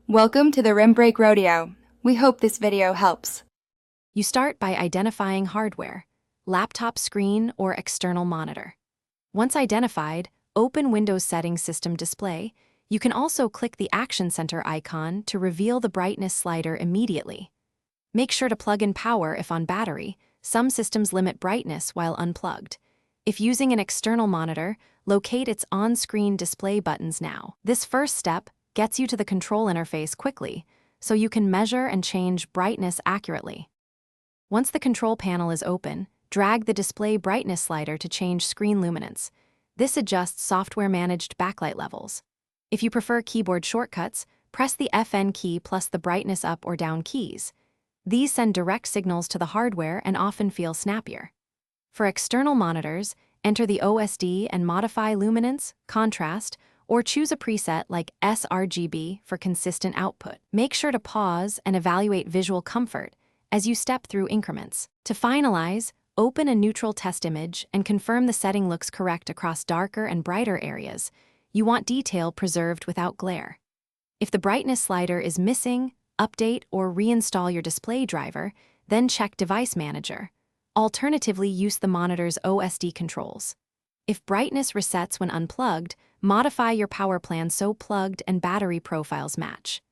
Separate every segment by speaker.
Speaker 1: Welcome to the Rim Break Rodeo. We hope this video helps.
Speaker 2: You start by identifying hardware, laptop screen or external monitor. Once identified, open Windows Settings System Display. You can also click the Action Center icon to reveal the brightness slider immediately. Make sure to plug in power if on battery. Some systems limit brightness while unplugged. If using an external monitor, locate its on-screen display buttons now. This first step gets you to the control interface quickly, so you can measure and change brightness accurately. Once the control panel is open, drag the display brightness slider to change screen luminance. This adjusts software-managed backlight levels. If you prefer keyboard shortcuts, press the FN key plus the brightness up or down keys. These send direct signals to the hardware and often feel snappier. For external monitors, enter the OSD and modify luminance, contrast, or choose a preset like sRGB for consistent output. Make sure to pause and evaluate visual comfort as you step through increments. To finalize, open a neutral test image and confirm the setting looks correct across darker and brighter areas. You want detail preserved without glare. If the brightness slider is missing, update or reinstall your display driver, then check Device Manager. Alternatively, use the monitor's OSD controls. If brightness resets when unplugged, modify your power plan so plugged and battery profiles match.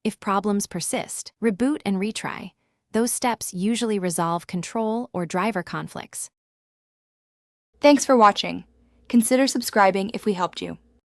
Speaker 2: If problems persist, reboot and retry. Those steps usually resolve control or driver conflicts.
Speaker 1: Thanks for watching. Consider subscribing if we helped you.